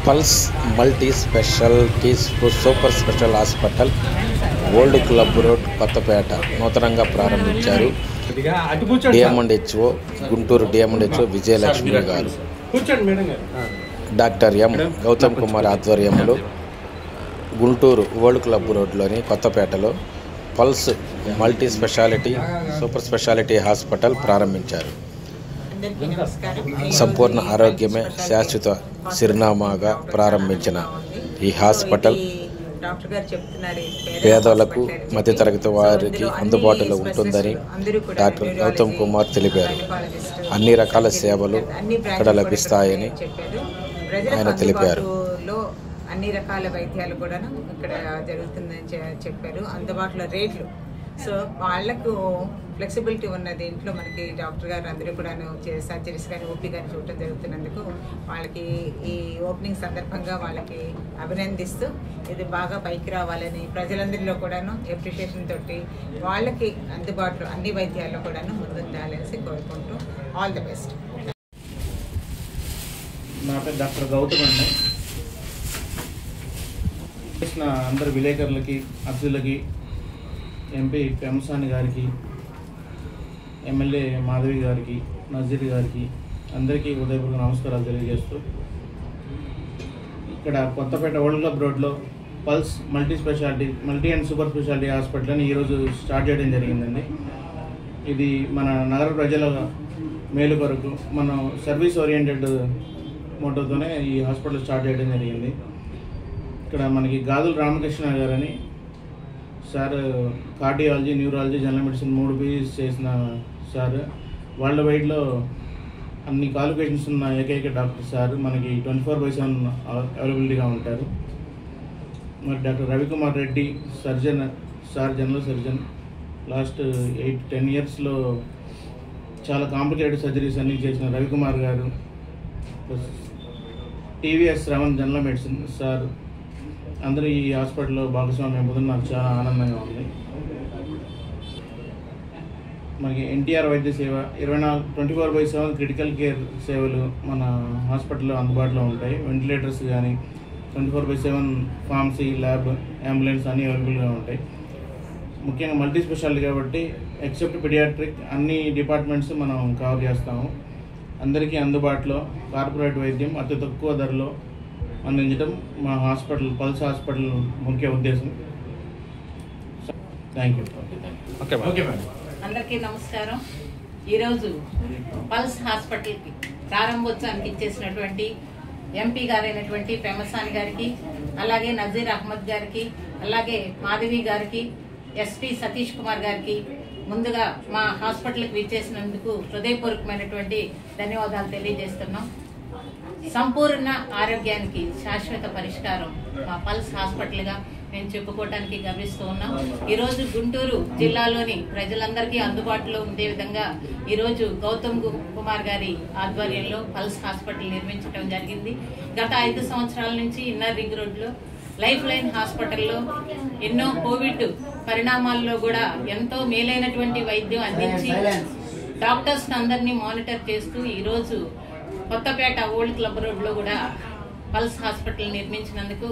Pulse multi specialities super special hospital old club road Kothapeta నూతనంగా ప్రారంభించారు. డిఎం&హెచ్ఓ గుంటూరు డిఎం&హెచ్ఓ విజయలక్ష్మి గారు, డాక్టర్ ఎం గౌతమ్ కుమార్ ఆధ్వర్యంలో గుంటూరు ఓల్డ్ క్లబ్ రోడ్లోని కొత్తపేటలో pulse multi speciality super speciality hospital ప్రారంభించారు. సంపూర్ణ ఆరోగ్యమే శాశ్వత చిరునామాగా ప్రారంభించిన ఈ హాస్పిటల్ పేదలకు, మధ్యతరగతి వారికి అందుబాటులో ఉంటుందని డాక్టర్ గౌతమ్ కుమార్ తెలిపారు. అన్ని రకాల సేవలు ఇక్కడ లభిస్తాయని ఆయన తెలిపారు. అన్ని రకాల వైద్యాలు కూడా ఇక్కడ జరుగుతుందని చెప్పారు. అందుబాటులో రేట్లు, సో వాళ్లకు ఫ్లెక్సిబిలిటీ ఉన్న దీంట్లో మనకి డాక్టర్ గారు అందరూ కూడా సర్జరీస్ కానీ ఓపీ కానీ చూడటం జరుగుతున్నందుకు వాళ్ళకి ఈ ఓపెనింగ్ సందర్భంగా వాళ్ళకి అభినందిస్తూ ఇది బాగా పైకి రావాలని ప్రజలందరిలో కూడాను అప్రిషియేషన్ తోటి వాళ్ళకి అందుబాటులో అన్ని వైద్యాల్లో కూడాను ముందుండాలనేసి కోరుకుంటూ ఆల్ ది బెస్ట్. నా పేరు డాక్టర్ గౌతమ్ అండి. అందరు విలేకరులకి, అతిథులకి, ఎంపీ పెమసాని గారికి, ఎమ్మెల్యే మాధవి గారికి, నజీర్ గారికి అందరికీ ఉదయపూర్వక నమస్కారాలు తెలియజేస్తూ, ఇక్కడ కొత్తపేట ఓల్డ్ క్లబ్ రోడ్లో pulse multi and super speciality హాస్పిటల్ని ఈరోజు స్టార్ట్ చేయడం జరిగిందండి. ఇది మన నగర ప్రజల మేలు కొరకు మనం సర్వీస్ ఓరియంటెడ్ మోటోతోనే ఈ హాస్పిటల్ స్టార్ట్ చేయడం జరిగింది. ఇక్కడ మనకి గాదుల రామకృష్ణ గారని sir cardiology, neurology, general medicine 3 PGs చేసిన సార్, వరల్డ్ వైడ్లో అన్ని క్వాలిఫికేషన్స్ ఉన్న ఏకైక డాక్టర్ సార్. మనకి 24/7 అవైలబిలిటీగా ఉంటారు. మరి doctor Ravikumar Reddy surgeon sir, general surgeon. Last 8-10 ఇయర్స్లో చాలా కాంప్లికేటెడ్ సర్జరీస్ అన్నీ చేసిన రవికుమార్ గారు. TVS Shravan general medicine sir. అందరూ ఈ హాస్పిటల్లో భాగస్వామ్యం పొందడం నాకు చాలా ఆనందంగా ఉంది. మనకి ఎన్టీఆర్ వైద్య సేవ 24/7 క్రిటికల్ కేర్ సేవలు మన హాస్పిటల్లో అందుబాటులో ఉంటాయి. వెంటిలేటర్స్ కానీ 24/7 ఫార్మసీ, ల్యాబ్, అంబులెన్స్ అన్నీ అవైలబుల్గా ఉంటాయి. ముఖ్యంగా మల్టీ స్పెషాలిటీ కాబట్టి ఎక్సెప్ట్ పిడియాట్రిక్ అన్ని డిపార్ట్మెంట్స్ మనం కవర్ చేస్తాము. అందరికీ అందుబాటులో కార్పొరేట్ వైద్యం అతి తక్కువ ధరలో అందించడం మా హాస్పిటల్ పల్స్ హాస్పిటల్ ముఖ్య ఉద్దేశం. Thank you. అందరికీ నమస్కారం. ఈరోజు పల్స్ హాస్పిటల్కి ప్రారంభోత్సవానికి ఇచ్చేసినటువంటి ఎంపీ గారైనటువంటి పెమసాని గారికి, అలాగే నజీర్ అహ్మద్ గారికి, అలాగే మాధవి గారికి, ఎస్పీ సతీష్ కుమార్ గారికి ముందుగా మా హాస్పిటల్కి విచ్చేసినందుకు హృదయపూర్వకమైనటువంటి ధన్యవాదాలు తెలియజేస్తున్నాం. సంపూర్ణ ఆరోగ్యానికి శాశ్వత పరిష్కారం మా పల్స్ హాస్పిటల్గా మేము చెప్పుకోవడానికి గర్విస్తూ ఉన్నాం. ఈరోజు గుంటూరు జిల్లాలోని ప్రజలందరికీ అందుబాటులో ఉండే విధంగా ఈరోజు గౌతమ్ కుమార్ గారి ఆధ్వర్యంలో పల్స్ హాస్పిటల్ నిర్మించడం జరిగింది. గత 5 సంవత్సరాల నుంచి ఇన్నర్ రింగ్ రోడ్లో లైఫ్ లైన్ హాస్పిటల్లో ఎన్నో కోవిడ్ పరిణామాల్లో కూడా ఎంతో మేలైనటువంటి వైద్యం అందించి డాక్టర్స్ అందరినీ మానిటర్ చేస్తూ ఈరోజు కొత్తపేట ఓల్డ్ క్లబ్ రోడ్లో కూడా పల్స్ హాస్పిటల్ నిర్మించినందుకు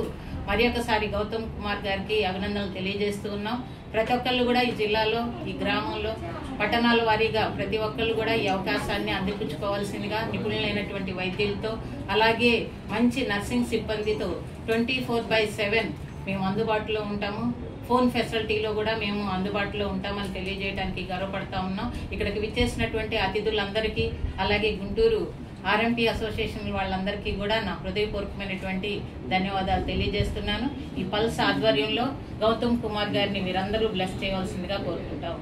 మరి ఒకసారి గౌతమ్ కుమార్ గారికి అభినందనలు తెలియజేస్తూ ఉన్నాం. ప్రతి ఒక్కళ్ళు కూడా ఈ జిల్లాలో, ఈ గ్రామంలో, పట్టణాల వారీగా ప్రతి ఒక్కళ్ళు కూడా ఈ అవకాశాన్ని అందిపుచ్చుకోవాల్సిందిగా నిపుణులైనటువంటి వైద్యులతో, అలాగే మంచి నర్సింగ్ సిబ్బందితో 24/7 మేము అందుబాటులో ఉంటాము. ఫోన్ ఫెసిలిటీలో కూడా మేము అందుబాటులో ఉంటామని తెలియజేయడానికి గర్వపడతా ఉన్నాం. ఇక్కడికి విచ్చేసినటువంటి అతిథులందరికీ, అలాగే గుంటూరు ఆర్ఎంపీ అసోసియేషన్ వాళ్ళందరికీ కూడా నా హృదయపూర్వకమైనటువంటి ధన్యవాదాలు తెలియజేస్తున్నాను. ఈ పల్స్ ఆధ్వర్యంలో గౌతమ్ కుమార్ గారిని మీరందరూ బ్లెస్ చేయవలసిందిగా కోరుకుంటాము.